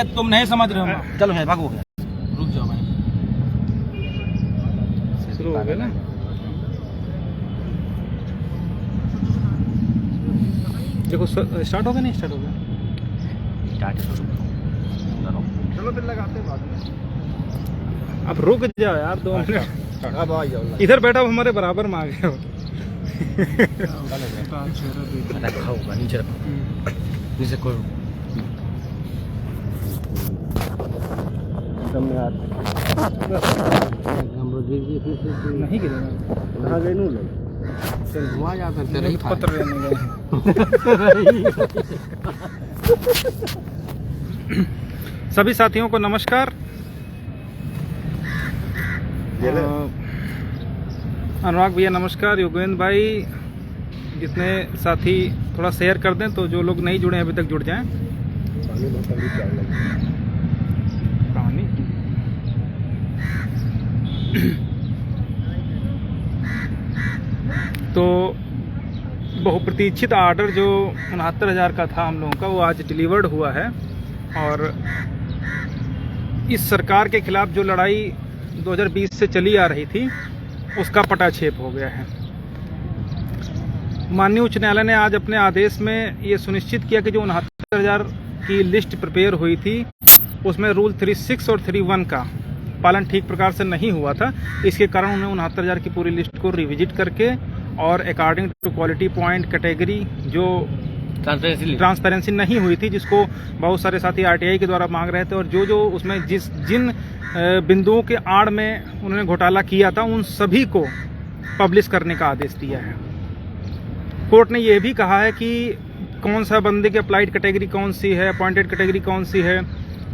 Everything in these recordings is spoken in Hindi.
तुम नहीं समझ रहे हो। चलो है भागो। रुक जाओ भाई, शुरू हो गया ना। देखो स्टार्ट हो गया, नहीं स्टार्ट हो गया। चलो फिर लगाते हैं बाद में। अब रुक जाओ यार 2 मिनट। अब आ जाओ। इधर बैठा हो, हमारे बराबर में आ गए हो। नीचे रखो, नीचे करो। नहीं गिरेगा। कहाँ गए नू लोग? वहाँ जाकर तेरे ही पत्र लेने गए। सभी साथियों को नमस्कार। अनुराग भैया नमस्कार, योगेंद्र भाई, जितने साथी थोड़ा शेयर कर दें तो जो लोग नहीं जुड़े हैं अभी तक जुड़ जाएं। पानी तो बहुप्रतीक्षित आर्डर जो 69,000 का था हम लोगों का, वो आज डिलीवर्ड हुआ है। और इस सरकार के खिलाफ जो लड़ाई 2020 से चली आ रही थी, उसका पटाक्षेप हो गया है। माननीय उच्च न्यायालय ने आज अपने आदेश में ये सुनिश्चित किया कि जो 69,000 की लिस्ट प्रिपेयर हुई थी, उसमें रूल 36 और 31 का पालन ठीक प्रकार से नहीं हुआ था। इसके कारण उन्होंने 69,000 की पूरी लिस्ट को रिविजिट करके और according to quality point category जो ट्रांसपेरेंसी नहीं हुई थी, जिसको बहुत सारे साथी आरटीआई के द्वारा मांग रहे थे, और जो उसमें जिन बिंदुओं के आड़ में उन्होंने घोटाला किया था, उन सभी को पब्लिश करने का आदेश दिया है। कोर्ट ने यह भी कहा है कि कौन सा बंदे की अप्लाइड कैटेगरी कौन सी है, अपॉइंटेड कैटेगरी कौन सी है,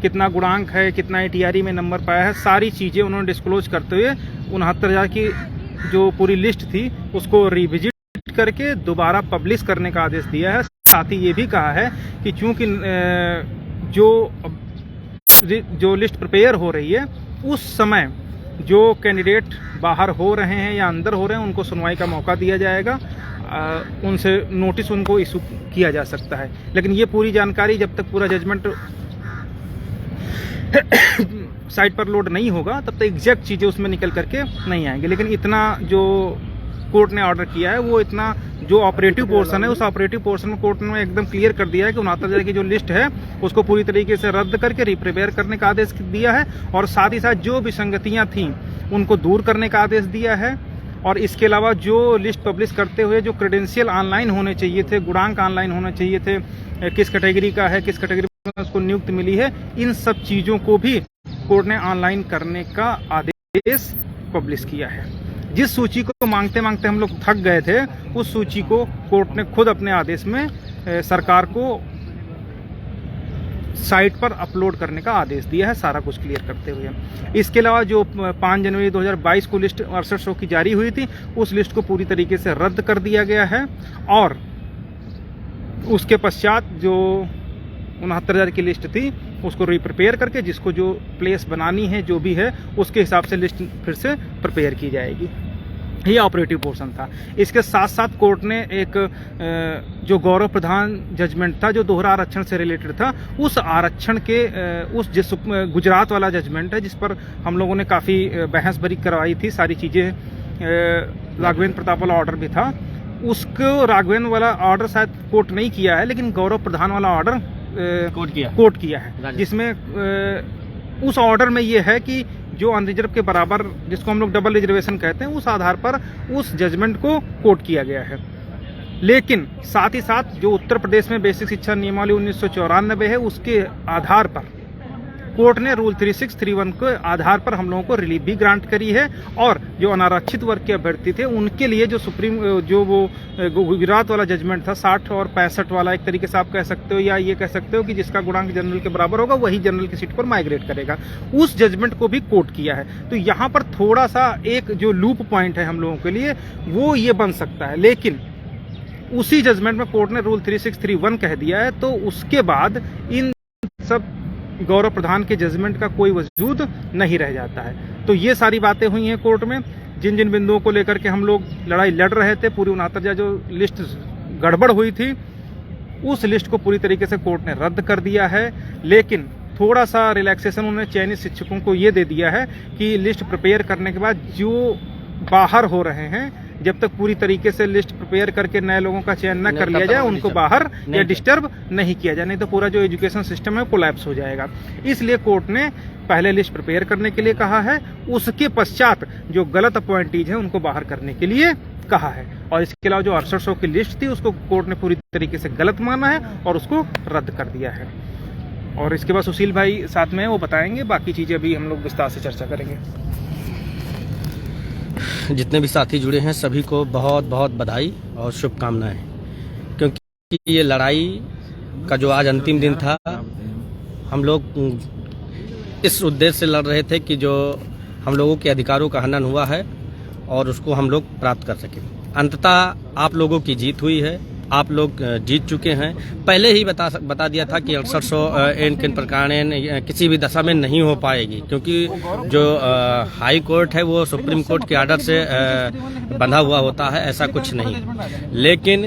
कितना गुणांक है, कितना एटीआरई में नंबर पाया है, सारी चीज़ें उन्होंने डिस्क्लोज करते हुए 69,000 की जो पूरी लिस्ट थी उसको रिविजिट करके दोबारा पब्लिश करने का आदेश दिया है। साथ ही ये भी कहा है कि चूंकि जो लिस्ट प्रिपेयर हो रही है, उस समय जो कैंडिडेट बाहर हो रहे हैं या अंदर हो रहे हैं, उनको सुनवाई का मौका दिया जाएगा, उनसे नोटिस उनको इशू किया जा सकता है। लेकिन ये पूरी जानकारी जब तक पूरा जजमेंट साइट पर लोड नहीं होगा, तब तक एग्जैक्ट चीज़ें उसमें निकल करके नहीं आएंगी। लेकिन इतना जो कोर्ट ने ऑर्डर किया है, वो इतना जो ऑपरेटिव पोर्शन है, उस ऑपरेटिव पोर्शन में कोर्ट ने एकदम क्लियर कर दिया है कि 69,000 की जो लिस्ट है उसको पूरी तरीके से रद्द करके रिप्रिपेयर करने का आदेश दिया है, और साथ ही साथ जो विसंगतियां थीं उनको दूर करने का आदेश दिया है। और इसके अलावा जो लिस्ट पब्लिश करते हुए जो क्रेडेंशियल ऑनलाइन होने चाहिए थे, गुणांक ऑनलाइन होने चाहिए थे, किस कैटेगरी का है, किस कैटेगरी में उसको नियुक्ति मिली है, इन सब चीज़ों को भी कोर्ट ने ऑनलाइन करने का आदेश पब्लिश किया है। जिस सूची को मांगते मांगते हम लोग थक गए थे, उस सूची को कोर्ट ने खुद अपने आदेश में सरकार को साइट पर अपलोड करने का आदेश दिया है, सारा कुछ क्लियर करते हुए। इसके अलावा जो 5 जनवरी 2022 को लिस्ट 6800 की जारी हुई थी, उस लिस्ट को पूरी तरीके से रद्द कर दिया गया है। और उसके पश्चात जो 69,000 की लिस्ट थी, उसको रिप्रिपेयर करके जिसको जो प्लेस बनानी है, जो भी है, उसके हिसाब से लिस्ट फिर से प्रिपेयर की जाएगी। ये ऑपरेटिव पोर्शन था। इसके साथ साथ कोर्ट ने एक जो गौरव प्रधान जजमेंट था, जो दोहरा आरक्षण से रिलेटेड था, उस आरक्षण के जिस गुजरात वाला जजमेंट है, जिस पर हम लोगों ने काफ़ी बहस बरी करवाई थी, सारी चीज़ें, राघवेंद्र प्रताप वाला ऑर्डर भी था, उसको राघवेंद्र वाला ऑर्डर शायद कोर्ट नहीं किया है, लेकिन गौरव प्रधान वाला ऑर्डर कोर्ट किया है, जिसमें उस ऑर्डर में ये है कि जो अनरिजर्व के बराबर, जिसको हम लोग डबल रिजर्वेशन कहते हैं, उस आधार पर उस जजमेंट को कोर्ट किया गया है। लेकिन साथ ही साथ जो उत्तर प्रदेश में बेसिक शिक्षा नियमावली 1994 है, उसके आधार पर कोर्ट ने रूल 36, 31 के आधार पर हम लोगों को रिलीफ भी ग्रांट करी है। और जो अनारक्षित वर्ग के अभ्यर्थी थे, उनके लिए जो गुजरात वाला जजमेंट था, 60 और 65 वाला, एक तरीके से आप कह सकते हो, या ये कह सकते हो कि जिसका गुणांक जनरल के बराबर होगा वही जनरल की सीट पर माइग्रेट करेगा, उस जजमेंट को भी कोर्ट किया है। तो यहाँ पर थोड़ा सा एक जो लूप पॉइंट है हम लोगों के लिए, वो ये बन सकता है। लेकिन उसी जजमेंट में कोर्ट ने रूल 36, 31 कह दिया है, तो उसके बाद इन सब गौरव प्रधान के जजमेंट का कोई वजूद नहीं रह जाता है। तो ये सारी बातें हुई हैं कोर्ट में, जिन जिन बिंदुओं को लेकर के हम लोग लड़ाई लड़ रहे थे। पूरी 69,000 जो लिस्ट गड़बड़ हुई थी, उस लिस्ट को पूरी तरीके से कोर्ट ने रद्द कर दिया है। लेकिन थोड़ा सा रिलैक्सेशन उन्होंने चयनित शिक्षकों को ये दे दिया है कि लिस्ट प्रिपेयर करने के बाद जो बाहर हो रहे हैं, जब तक पूरी तरीके से लिस्ट प्रिपेयर करके नए लोगों का चयन न कर लिया जाए, उनको बाहर या डिस्टर्ब नहीं किया जाए, नहीं तो पूरा जो एजुकेशन सिस्टम है कोलैप्स हो जाएगा। इसलिए कोर्ट ने पहले लिस्ट प्रिपेयर करने के लिए कहा है, उसके पश्चात जो गलत अपॉइंटीज हैं उनको बाहर करने के लिए कहा है। और इसके अलावा जो 6800 की लिस्ट थी उसको कोर्ट ने पूरी तरीके से गलत माना है और उसको रद्द कर दिया है। और इसके बाद सुशील भाई साथ में वो बताएंगे, बाकी चीजें अभी हम लोग विस्तार से चर्चा करेंगे। जितने भी साथी जुड़े हैं सभी को बहुत बहुत बधाई और शुभकामनाएं, क्योंकि ये लड़ाई का जो आज अंतिम दिन था, हम लोग इस उद्देश्य से लड़ रहे थे कि जो हम लोगों के अधिकारों का हनन हुआ है और उसको हम लोग प्राप्त कर सकें। अंततः आप लोगों की जीत हुई है, आप लोग जीत चुके हैं। पहले ही बता दिया था कि 6800 किन प्रकार किसी भी दशा में नहीं हो पाएगी, क्योंकि जो हाई कोर्ट है वो सुप्रीम कोर्ट के आर्डर से बंधा हुआ होता है, ऐसा कुछ नहीं। लेकिन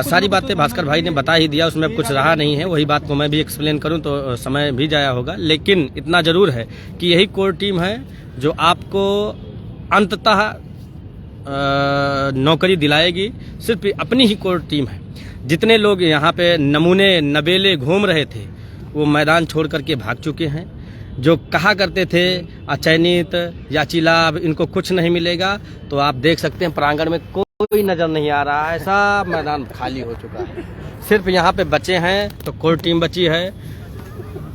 सारी बातें भास्कर भाई ने बता ही दिया, उसमें अब कुछ रहा नहीं है। वही बात को मैं भी एक्सप्लेन करूं तो समय भी जाया होगा, लेकिन इतना जरूर है कि यही कोर टीम है जो आपको अंततः नौकरी दिलाएगी। सिर्फ अपनी ही कोर टीम है। जितने लोग यहाँ पे नमूने नबेले घूम रहे थे वो मैदान छोड़ करके भाग चुके हैं। जो कहा करते थे अचयनित या चिलाब इनको कुछ नहीं मिलेगा, तो आप देख सकते हैं प्रांगण में कोई नजर नहीं आ रहा है, सब मैदान खाली हो चुका है। सिर्फ यहाँ पे बचे हैं तो कोर टीम बची है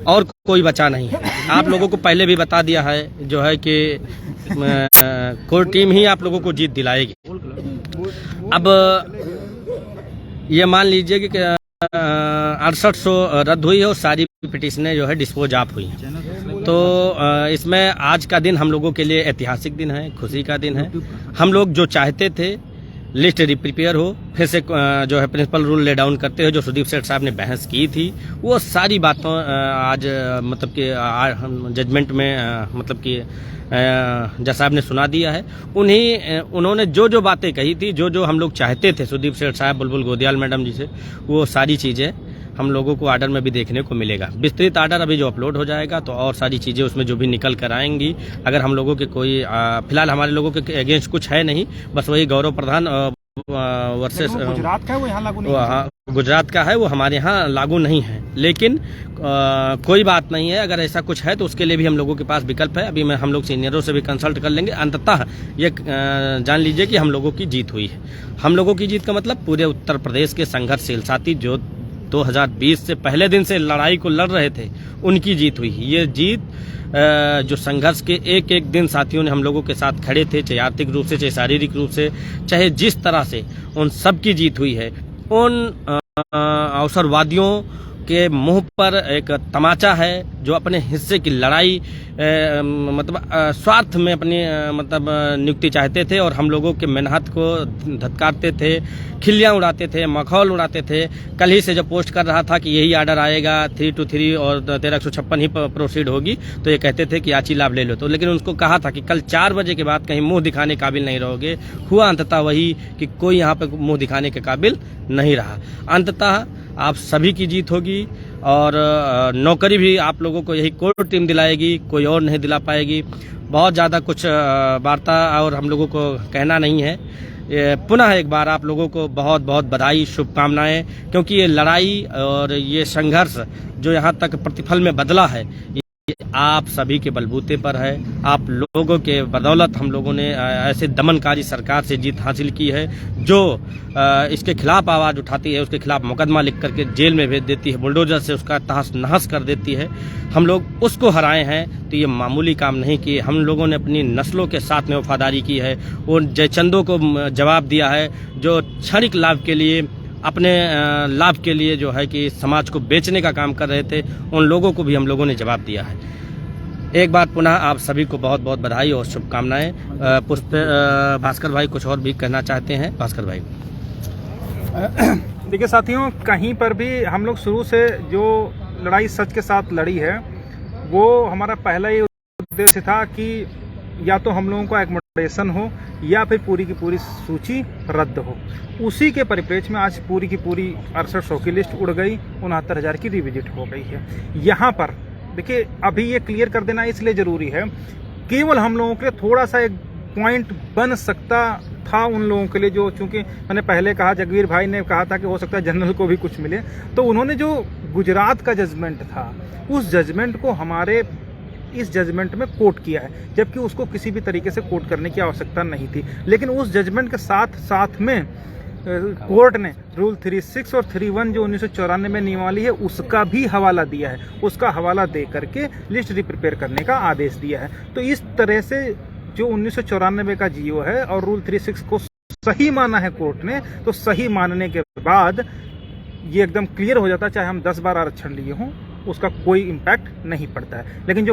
और कोई बचा नहीं है। आप लोगों को पहले भी बता दिया है जो है कि कोर टीम ही आप लोगों को जीत दिलाएगी। अब ये मान लीजिए कि 6800 रद्द हुई है और सारी पिटिशनें जो है डिस्पोज ऑफ हुई हैं। तो इसमें आज का दिन हम लोगों के लिए ऐतिहासिक दिन है, खुशी का दिन है। हम लोग जो चाहते थे लिस्ट प्रिपेयर हो, फिर से जो है प्रिंसिपल रूल ले डाउन करते हुए जो सुदीप सेठ साहब ने बहस की थी, वो सारी बातों आज मतलब कि जजमेंट में मतलब कि जज साहब ने सुना दिया है। उन्होंने जो जो बातें कही थी, जो जो हम लोग चाहते थे सुदीप सेठ साहब, बुलबुल गोदियाल मैडम जी से, वो सारी चीज़ें हम लोगों को आर्डर में भी देखने को मिलेगा। विस्तृत आर्डर अभी जो अपलोड हो जाएगा तो और सारी चीज़ें उसमें जो भी निकल कर आएंगी। अगर हम लोगों के कोई फिलहाल हमारे लोगों के अगेंस्ट कुछ है नहीं, बस वही गौरव प्रधान वर्सेस गुजरात का है, वो यहाँ लागू नहीं है। गुजरात का है, वो हमारे यहाँ लागू नहीं है। लेकिन कोई बात नहीं है, अगर ऐसा कुछ है तो उसके लिए भी हम लोगों के पास विकल्प है। अभी हम लोग सीनियरों से भी कंसल्ट कर लेंगे। अंततः ये जान लीजिए कि हम लोगों की जीत हुई है। हम लोगों की जीत का मतलब पूरे उत्तर प्रदेश के संघर्षशील साथी जो 2020 से पहले दिन से लड़ाई को लड़ रहे थे, उनकी जीत हुई। ये जीत जो संघर्ष के एक एक दिन साथियों ने हम लोगों के साथ खड़े थे, चाहे आर्थिक रूप से, चाहे शारीरिक रूप से, चाहे जिस तरह से, उन सब की जीत हुई है। उन अवसरवादियों के मुंह पर एक तमाचा है जो अपने हिस्से की लड़ाई मतलब स्वार्थ में अपनी मतलब नियुक्ति चाहते थे और हम लोगों के मेहनत को धत्कारते थे, खिल्लियाँ उड़ाते थे, मखौल उड़ाते थे। कल ही से जब पोस्ट कर रहा था कि यही आर्डर आएगा 323 और 1356 ही प्रोसीड होगी, तो ये कहते थे कि याची लाभ ले लो। तो लेकिन उनको कहा था कि कल 4 बजे के बाद कहीं मुंह दिखाने काबिल नहीं रहोगे। हुआ अंततः वही कि कोई यहाँ पे मुंह दिखाने के काबिल नहीं रहा। अंततः आप सभी की जीत होगी और नौकरी भी आप लोगों को यही कोर टीम दिलाएगी, कोई और नहीं दिला पाएगी। बहुत ज़्यादा कुछ वार्ता और हम लोगों को कहना नहीं है। पुनः एक बार आप लोगों को बहुत बहुत बधाई, शुभकामनाएं, क्योंकि ये लड़ाई और ये संघर्ष जो यहाँ तक प्रतिफल में बदला है, आप सभी के बलबूते पर है। आप लोगों के बदौलत हम लोगों ने ऐसे दमनकारी सरकार से जीत हासिल की है जो इसके खिलाफ आवाज़ उठाती है, उसके खिलाफ मुकदमा लिख करके जेल में भेज देती है, बुलडोजर से उसका तहस नहस कर देती है। हम लोग उसको हराए हैं, तो ये मामूली काम नहीं किए। हम लोगों ने अपनी नस्लों के साथ में वफादारी की है, उन जयचंदों को जवाब दिया है जो क्षणिक लाभ के लिए, अपने लाभ के लिए जो है कि समाज को बेचने का काम कर रहे थे, उन लोगों को भी हम लोगों ने जवाब दिया है। एक बार पुनः आप सभी को बहुत बहुत बधाई और शुभकामनाएं। भास्कर भाई कुछ और भी कहना चाहते हैं? भास्कर भाई। देखिए साथियों, कहीं पर भी हम लोग शुरू से जो लड़ाई सच के साथ लड़ी है, वो हमारा पहला ही उद्देश्य था कि या तो हम लोगों का एक्मोडेशन हो या फिर पूरी की पूरी सूची रद्द हो। उसी के परिप्रेक्ष्य में आज पूरी की पूरी 6800 की लिस्ट उड़ गई, 69,000 की रिविजिट हो गई है। यहाँ पर देखिए अभी ये क्लियर कर देना इसलिए जरूरी है, केवल हम लोगों के लिए थोड़ा सा एक पॉइंट बन सकता था उन लोगों के लिए, जो चूंकि मैंने पहले कहा, जगवीर भाई ने कहा था कि हो सकता है जनरल को भी कुछ मिले, तो उन्होंने जो गुजरात का जजमेंट था उस जजमेंट को हमारे इस जजमेंट में कोट किया है, जबकि उसको किसी भी तरीके से कोट करने की आवश्यकता नहीं थी। लेकिन उस जजमेंट के साथ साथ में कोर्ट ने रूल 36 और 31 जो 1994 में नियमावली है उसका भी हवाला दिया है, उसका हवाला दे करके लिस्ट रिप्रिपेयर करने का आदेश दिया है। तो इस तरह से जो 1994 का जीओ है और रूल 36 को सही माना है कोर्ट ने, तो सही मानने के बाद ये एकदम क्लियर हो जाता है, चाहे हम 10 बार आरक्षण लिए हों उसका कोई इम्पैक्ट नहीं पड़ता है। लेकिन जो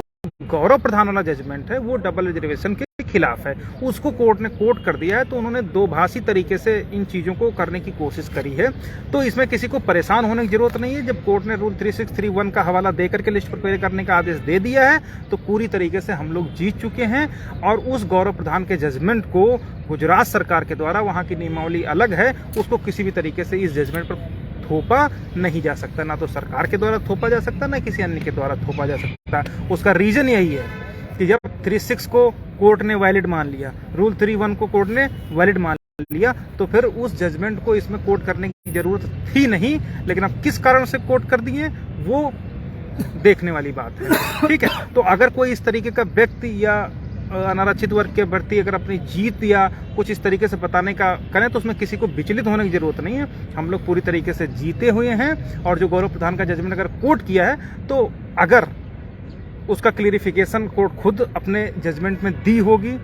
गौरव प्रधान वाला जजमेंट है वो डबल रिजर्वेशन के खिलाफ है, उसको कोर्ट ने कोट कर दिया है। तो उन्होंने दोभाषी तरीके से इन चीजों को करने की कोशिश करी है, तो इसमें किसी को परेशान होने की जरूरत नहीं है। जब कोर्ट ने रूल 3631 का हवाला देकर के लिस्ट प्रिपेयर करने का आदेश दे दिया है तो पूरी तरीके से हम लोग जीत चुके हैं। और उस गौरव प्रधान के जजमेंट को गुजरात सरकार के द्वारा, वहां की नियमावली अलग है, उसको किसी भी तरीके से इस जजमेंट पर थोपा नहीं जा सकता, ना तो सरकार के द्वारा थोपा जा सकता, ना किसी अन्य के द्वारा थोपा जा सकता। उसका रीजन यही है कि जब 36 को कोर्ट ने वैलिड मान लिया, रूल 31 को कोर्ट ने वैलिड मान लिया, तो फिर उस जजमेंट को इसमें कोर्ट करने की जरूरत थी नहीं। लेकिन अब किस कारण से कोर्ट कर दिए वो देखने वाली बात है, ठीक है। तो अगर कोई इस तरीके का व्यक्ति या अनारक्षित वर्ग के अभ्यर्थी अगर अपनी जीत या कुछ इस तरीके से बताने का करें तो उसमें किसी को विचलित होने की जरूरत नहीं है। हम लोग पूरी तरीके से जीते हुए हैं। और जो गौरव प्रधान का जजमेंट अगर कोर्ट किया है तो अगर उसका क्लियरिफिकेशन कोर्ट खुद अपने जजमेंट में दी होगी,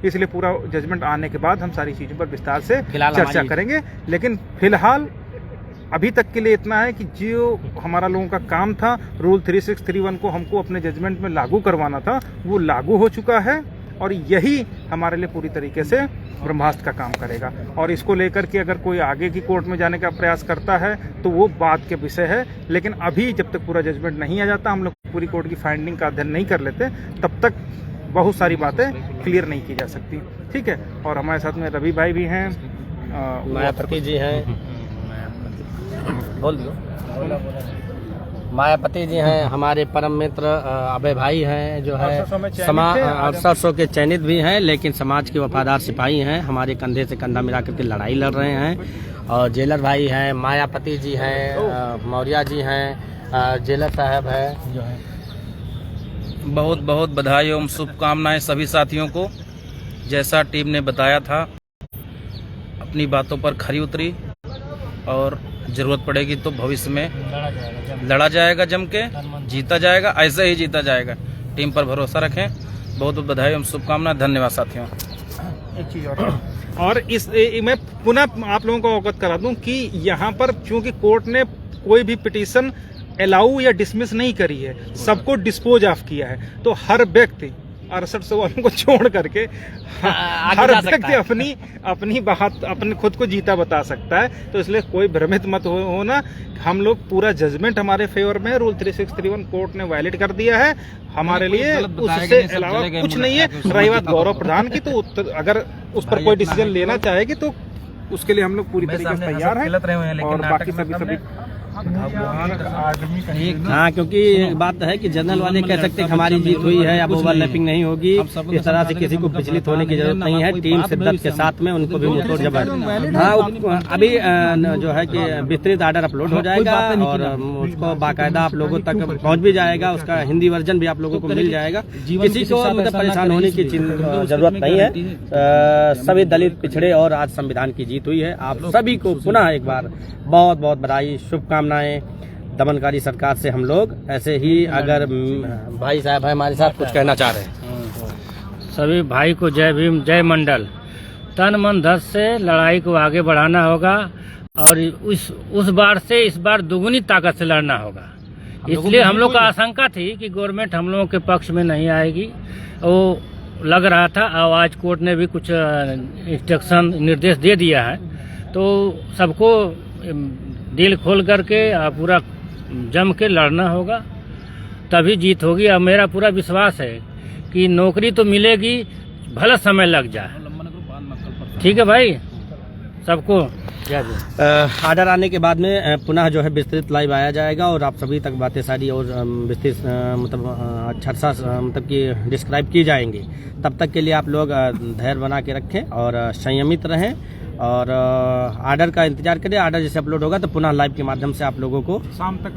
इसलिए पूरा जजमेंट आने के बाद हम सारी चीजों पर विस्तार से चर्चा करेंगे। लेकिन फिलहाल अभी तक के लिए इतना है कि जो हमारा लोगों का काम था, रूल 3631 को हमको अपने जजमेंट में लागू करवाना था, वो लागू हो चुका है और यही हमारे लिए पूरी तरीके से ब्रह्मास्त्र का काम करेगा। और इसको लेकर के अगर कोई आगे की कोर्ट में जाने का प्रयास करता है तो वो बात के विषय है। लेकिन अभी जब तक पूरा जजमेंट नहीं आ जाता, हम लोग पूरी कोर्ट की फाइंडिंग का अध्ययन नहीं कर लेते, तब तक बहुत सारी बातें क्लियर नहीं की जा सकती, ठीक है। और हमारे साथ में रवि भाई भी हैं, मायापति जी हैं, बोल दो, मायापति जी हैं, हमारे परम मित्र अभय भाई हैं, जो है सरसों के चयनित भी हैं, लेकिन समाज के वफादार सिपाही हैं, हमारे कंधे से कंधा मिला करके लड़ाई लड़ रहे हैं। और जेलर भाई हैं, मायापति जी हैं, मौर्य जी हैं, जेलर साहब हैं, जो है। बहुत बहुत बधाई एवं शुभकामनाएं सभी साथियों को। जैसा टीम ने बताया था, अपनी बातों पर खरी उतरी और जरूरत पड़ेगी तो भविष्य में लड़ा जाएगा, जम के जीता जाएगा, ऐसे ही जीता जाएगा। टीम पर भरोसा रखें। बहुत बहुत बधाई एवं शुभकामनाएं। धन्यवाद साथियों। एक चीज और इस मैं पुनः आप लोगों को अवगत करा दूं कि यहाँ पर चूंकि कोर्ट ने कोई भी पिटीशन अलाउ या डिसमिस नहीं करी है, सबको डिस्पोज ऑफ किया है। तो हर व्यक्ति 68 वालों को छोड़ करके हर व्यक्ति अपनी बात, अपने खुद को जीता बता सकता है। तो इसलिए कोई भ्रमित मत होना, हम लोग पूरा जजमेंट हमारे फेवर में है। रूल 3631 कोर्ट ने वैलिड कर दिया है, हमारे लिए उससे अलावा कुछ नहीं है। रही बात गौरव प्रधान की, तो अगर उस पर कोई डिसीजन लेना चाहेगी तो उसके लिए हम लोग पूरी तरीके से तैयार हैं। और बाकी सभी हाँ, क्योंकि एक बात है कि जनरल वाले कह सकते हैं कि हमारी जीत हुई है, अब ओवरलैपिंग नहीं होगी। इस तरह से किसी को विचलित होने की जरूरत नहीं है। टीम शिद्दत के साथ में उनको भी मुंहतोड़ जवाब। हाँ, अभी जो है कि विस्तृत आर्डर अपलोड हो जाएगा और उसको बाकायदा आप लोगों तक पहुंच भी जाएगा। उसका हिंदी वर्जन भी आप लोगों को मिल जाएगा। किसी को मतलब परेशान होने की जरूरत नहीं है। सभी दलित, पिछड़े और आज संविधान की जीत हुई है। आप सभी को पुनः एक बार बहुत बहुत बधाई, शुभकामनाएं। दमनकारी सरकार से हम लोग ऐसे ही, अगर भाई साहब है हमारे साथ कुछ कहना चाह रहे हैं। सभी भाई को जय भीम, जय मंडल। तन मन धन से लड़ाई को आगे बढ़ाना होगा और उस बार से इस बार दुगुनी ताकत से लड़ना होगा। इसलिए हम लोग का आशंका थी कि गवर्नमेंट हम लोगों के पक्ष में नहीं आएगी, वो लग रहा था। और आज कोर्ट ने भी कुछ इंस्ट्रक्शन, निर्देश दे दिया है, तो सबको दिल खोल करके पूरा जम के लड़ना होगा, तभी जीत होगी। और मेरा पूरा विश्वास है कि नौकरी तो मिलेगी, भले समय लग जाए। ठीक है भाई, सबको जय भीम। ऑर्डर आने के बाद में पुनः जो है विस्तृत लाइव आया जाएगा और आप सभी तक बातें सारी और विस्तृत मतलब अच्छा सा मतलब कि डिस्क्राइब की जाएंगी। तब तक के लिए आप लोग धैर्य बना के रखें और संयमित रहें और ऑर्डर का इंतजार करें। ऑर्डर जैसे अपलोड होगा तो पुनः लाइव के माध्यम से आप लोगों को शाम तक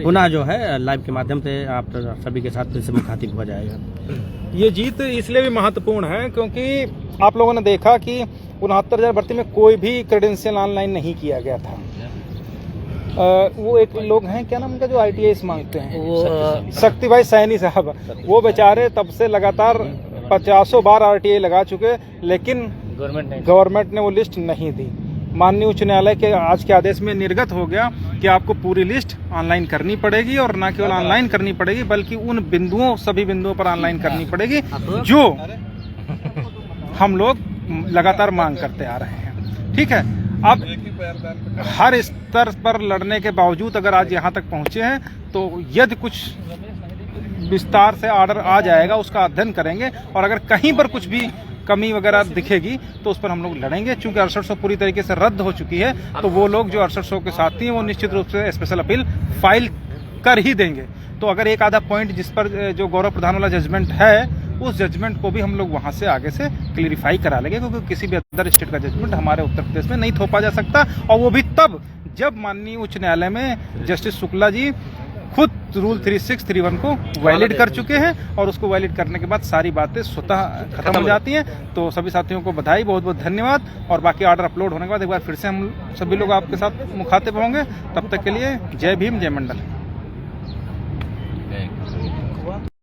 पुनः जो है लाइव के माध्यम से आप सभी के साथ फिर से मुखातिब हो जाएगा। ये जीत इसलिए भी महत्वपूर्ण है क्योंकि आप लोगों ने देखा कि 69,000 भर्ती में कोई भी क्रेडेंशियल ऑनलाइन नहीं किया गया था। वो एक लोग हैं, क्या नाम उनका, जो ITI मांगते हैं, वो शक्ति भाई सैनी साहब, वो बेचारे तब से लगातार 50 बार RTI लगा चुके, लेकिन गवर्नमेंट ने वो लिस्ट नहीं दी। माननीय उच्च न्यायालय के आज के आदेश में निर्गत हो गया कि आपको पूरी लिस्ट ऑनलाइन करनी पड़ेगी और न केवल ऑनलाइन करनी पड़ेगी बल्कि उन बिंदुओं, सभी बिंदुओं पर ऑनलाइन करनी पड़ेगी जो हम लोग लगातार मांग करते आ रहे हैं। ठीक है, अब हर स्तर पर लड़ने के बावजूद अगर आज यहाँ तक पहुँचे हैं तो यदि कुछ विस्तार से ऑर्डर आ जाएगा उसका अध्ययन करेंगे और अगर कहीं पर कुछ भी कमी वगैरह दिखेगी तो उस पर हम लोग लड़ेंगे। चूंकि 6800 पूरी तरीके से रद्द हो चुकी है तो वो लोग जो 6800 के साथी हैं वो निश्चित रूप से स्पेशल अपील फाइल कर ही देंगे। तो अगर एक आधा पॉइंट जिस पर जो गौरव प्रधान वाला जजमेंट है उस जजमेंट को भी हम लोग वहां से आगे से क्लियरिफाई करा लेंगे, क्योंकि किसी भी अदर स्टेट का जजमेंट हमारे उत्तर प्रदेश में नहीं थोपा जा सकता, और वो भी तब जब माननीय उच्च न्यायालय में जस्टिस शुक्ला जी खुद रूल 3631 को वैलिड कर चुके हैं और उसको वैलिड करने के बाद सारी बातें स्वतः खत्म हो जाती हैं। तो सभी साथियों को बधाई, बहुत बहुत धन्यवाद। और बाकी ऑर्डर अपलोड होने के बाद एक बार फिर से हम सभी लोग आपके साथ मुखातिब होंगे। तब तक के लिए जय भीम, जय मंडल।